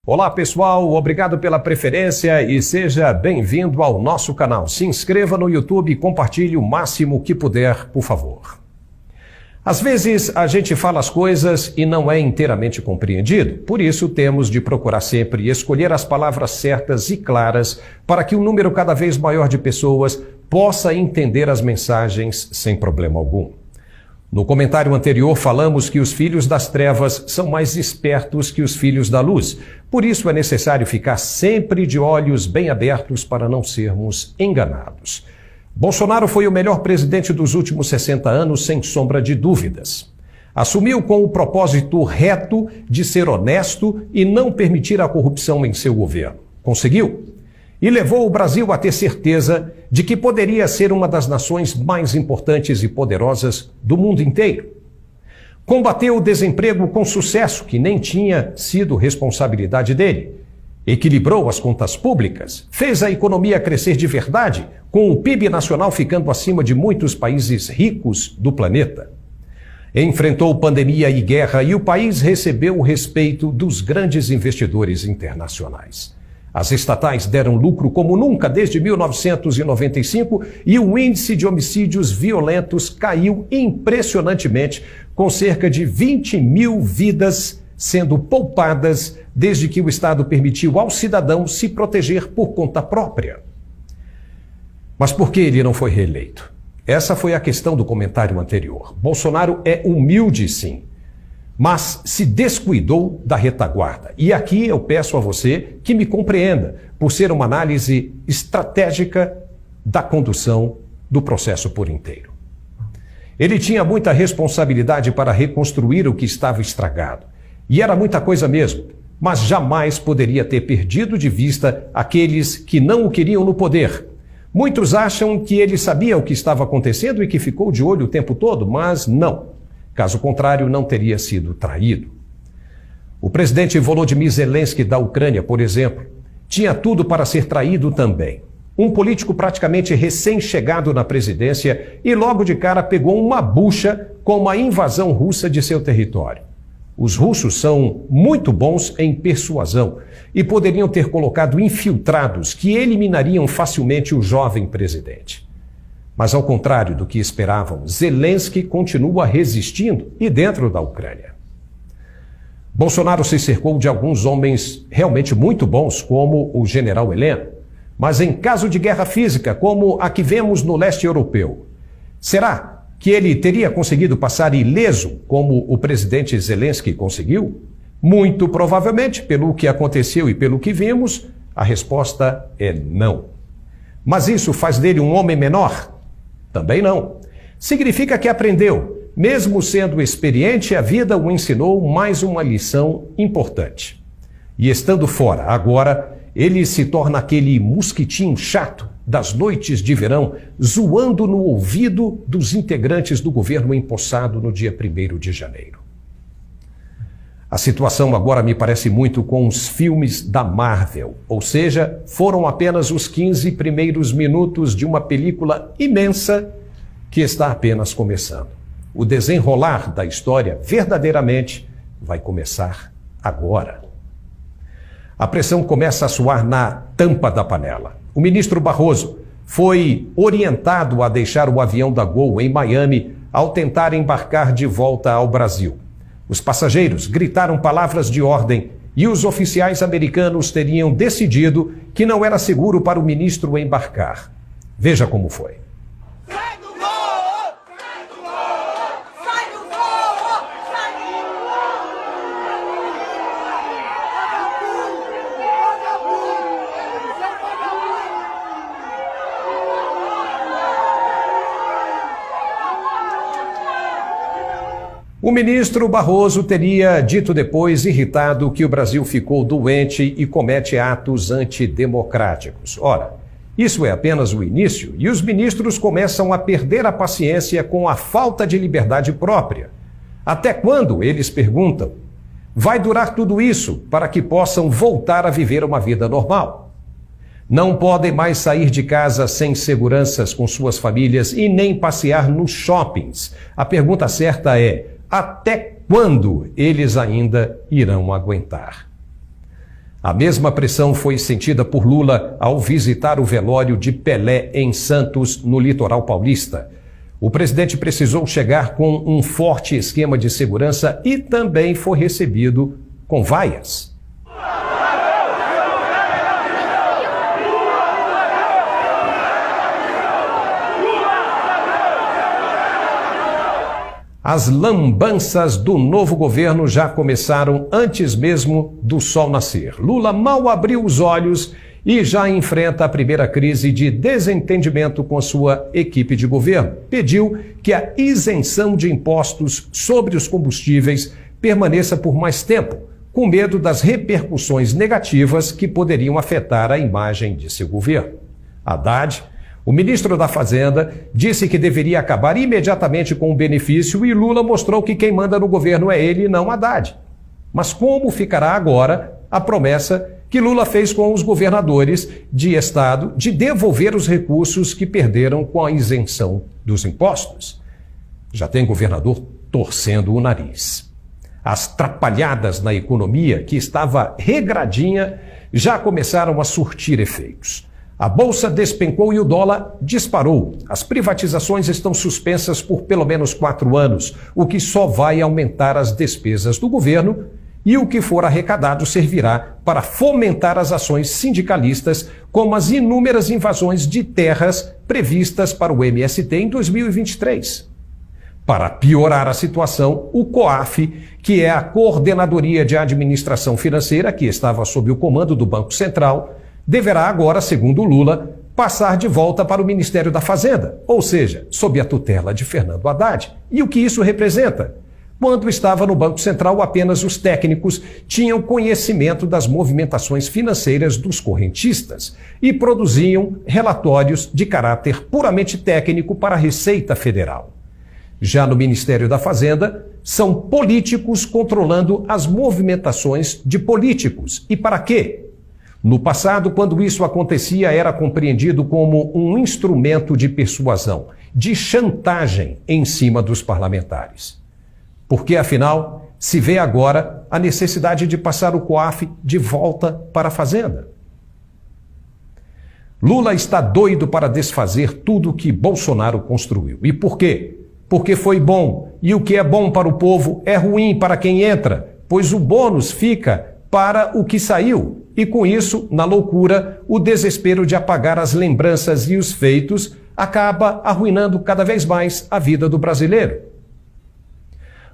Olá pessoal, obrigado pela preferência e seja bem-vindo ao nosso canal. Se inscreva no YouTube e compartilhe o máximo que puder, por favor. Às vezes a gente fala as coisas e não é inteiramente compreendido, por isso temos de procurar sempre escolher as palavras certas e claras para que um número cada vez maior de pessoas possa entender as mensagens sem problema algum. No comentário anterior falamos que os filhos das trevas são mais espertos que os filhos da luz. Por isso é necessário ficar sempre de olhos bem abertos para não sermos enganados. Bolsonaro foi o melhor presidente dos últimos 60 anos, sem sombra de dúvidas. Assumiu com o propósito reto de ser honesto e não permitir a corrupção em seu governo. Conseguiu? E levou o Brasil a ter certeza de que poderia ser uma das nações mais importantes e poderosas do mundo inteiro. Combateu o desemprego com sucesso, que nem tinha sido responsabilidade dele. Equilibrou as contas públicas, fez a economia crescer de verdade, com o PIB nacional ficando acima de muitos países ricos do planeta. Enfrentou pandemia e guerra e o país recebeu o respeito dos grandes investidores internacionais. As estatais deram lucro como nunca desde 1995 e o índice de homicídios violentos caiu impressionantemente, com cerca de 20 mil vidas sendo poupadas desde que o Estado permitiu ao cidadão se proteger por conta própria. Mas por que ele não foi reeleito? Essa foi a questão do comentário anterior. Bolsonaro é humilde, sim, mas se descuidou da retaguarda. E aqui eu peço a você que me compreenda, por ser uma análise estratégica da condução do processo por inteiro. Ele tinha muita responsabilidade para reconstruir o que estava estragado. E era muita coisa mesmo, mas jamais poderia ter perdido de vista aqueles que não o queriam no poder. Muitos acham que ele sabia o que estava acontecendo e que ficou de olho o tempo todo, mas não. Caso contrário, não teria sido traído. O presidente Volodymyr Zelensky da Ucrânia, por exemplo, tinha tudo para ser traído também. Um político praticamente recém-chegado na presidência e logo de cara pegou uma bucha com a invasão russa de seu território. Os russos são muito bons em persuasão e poderiam ter colocado infiltrados que eliminariam facilmente o jovem presidente. Mas, ao contrário do que esperavam, Zelensky continua resistindo e dentro da Ucrânia. Bolsonaro se cercou de alguns homens realmente muito bons, como o general Heleno, mas em caso de guerra física, como a que vemos no leste europeu, será que ele teria conseguido passar ileso, como o presidente Zelensky conseguiu? Muito provavelmente, pelo que aconteceu e pelo que vimos, a resposta é não. Mas isso faz dele um homem menor? Também não. Significa que aprendeu. Mesmo sendo experiente, a vida o ensinou mais uma lição importante. E estando fora, agora, ele se torna aquele mosquitinho chato das noites de verão, zoando no ouvido dos integrantes do governo empossado no dia 1º de janeiro. A situação agora me parece muito com os filmes da Marvel, ou seja, foram apenas os 15 primeiros minutos de uma película imensa que está apenas começando. O desenrolar da história verdadeiramente vai começar agora. A pressão começa a suar na tampa da panela. O ministro Barroso foi orientado a deixar o avião da Gol em Miami ao tentar embarcar de volta ao Brasil. Os passageiros gritaram palavras de ordem e os oficiais americanos teriam decidido que não era seguro para o ministro embarcar. Veja como foi. O ministro Barroso teria dito depois, irritado, que o Brasil ficou doente e comete atos antidemocráticos. Ora, isso é apenas o início e os ministros começam a perder a paciência com a falta de liberdade própria. Até quando, eles perguntam, vai durar tudo isso para que possam voltar a viver uma vida normal? Não podem mais sair de casa sem seguranças com suas famílias e nem passear nos shoppings. A pergunta certa é: até quando eles ainda irão aguentar? A mesma pressão foi sentida por Lula ao visitar o velório de Pelé em Santos, no litoral paulista. O presidente precisou chegar com um forte esquema de segurança e também foi recebido com vaias. As lambanças do novo governo já começaram antes mesmo do sol nascer. Lula mal abriu os olhos e já enfrenta a primeira crise de desentendimento com sua equipe de governo. Pediu que a isenção de impostos sobre os combustíveis permaneça por mais tempo, com medo das repercussões negativas que poderiam afetar a imagem de seu governo. Haddad, o ministro da Fazenda, disse que deveria acabar imediatamente com o benefício e Lula mostrou que quem manda no governo é ele e não Haddad. Mas como ficará agora a promessa que Lula fez com os governadores de estado de devolver os recursos que perderam com a isenção dos impostos? Já tem governador torcendo o nariz. As trapalhadas na economia, que estava regradinha, já começaram a surtir efeitos. A bolsa despencou e o dólar disparou. As privatizações estão suspensas por pelo menos 4 anos, o que só vai aumentar as despesas do governo e o que for arrecadado servirá para fomentar as ações sindicalistas, como as inúmeras invasões de terras previstas para o MST em 2023. Para piorar a situação, o COAF, que é a Coordenadoria de Administração Financeira, que estava sob o comando do Banco Central, deverá agora, segundo Lula, passar de volta para o Ministério da Fazenda, ou seja, sob a tutela de Fernando Haddad. E o que isso representa? Quando estava no Banco Central, apenas os técnicos tinham conhecimento das movimentações financeiras dos correntistas e produziam relatórios de caráter puramente técnico para a Receita Federal. Já no Ministério da Fazenda, são políticos controlando as movimentações de políticos. E para quê? No passado, quando isso acontecia, era compreendido como um instrumento de persuasão, de chantagem em cima dos parlamentares. Porque, afinal, se vê agora a necessidade de passar o COAF de volta para a Fazenda. Lula está doido para desfazer tudo que Bolsonaro construiu. E por quê? Porque foi bom. E o que é bom para o povo é ruim para quem entra, pois o bônus fica para o que saiu. E com isso, na loucura, o desespero de apagar as lembranças e os feitos acaba arruinando cada vez mais a vida do brasileiro.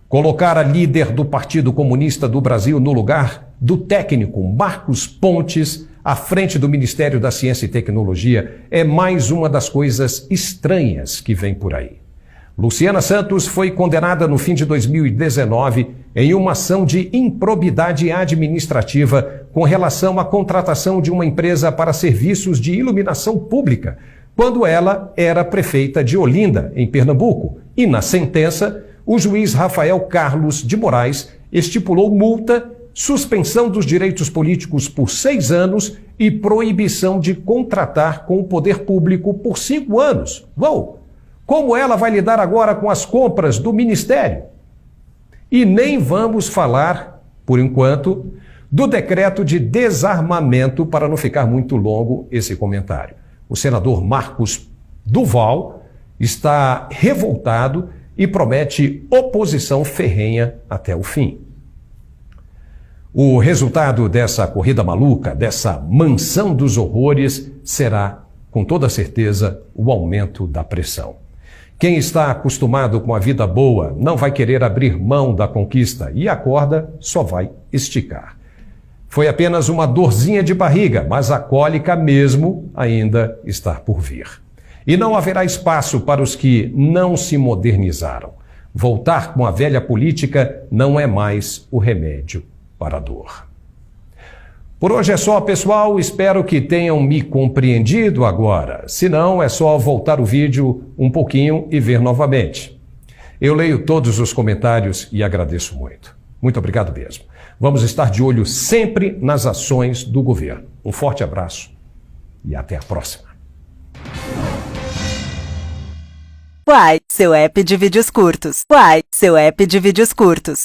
Colocar a líder do Partido Comunista do Brasil no lugar do técnico Marcos Pontes à frente do Ministério da Ciência e Tecnologia é mais uma das coisas estranhas que vem por aí. Luciana Santos foi condenada no fim de 2019 em uma ação de improbidade administrativa com relação à contratação de uma empresa para serviços de iluminação pública, quando ela era prefeita de Olinda, em Pernambuco. E na sentença, o juiz Rafael Carlos de Moraes estipulou multa, suspensão dos direitos políticos por 6 anos e proibição de contratar com o poder público por 5 anos. Uou! Como ela vai lidar agora com as compras do Ministério? E nem vamos falar, por enquanto, do decreto de desarmamento, para não ficar muito longo esse comentário. O senador Marcos Duval está revoltado e promete oposição ferrenha até o fim. O resultado dessa corrida maluca, dessa mansão dos horrores, será, com toda certeza, o aumento da pressão. Quem está acostumado com a vida boa não vai querer abrir mão da conquista e a corda só vai esticar. Foi apenas uma dorzinha de barriga, mas a cólica mesmo ainda está por vir. E não haverá espaço para os que não se modernizaram. Voltar com a velha política não é mais o remédio para a dor. Por hoje é só, pessoal. Espero que tenham me compreendido agora. Se não, é só voltar o vídeo um pouquinho e ver novamente. Eu leio todos os comentários e agradeço muito. Muito obrigado mesmo. Vamos estar de olho sempre nas ações do governo. Um forte abraço e até a próxima. Uai, seu app de vídeos curtos. Uai, seu app de vídeos curtos.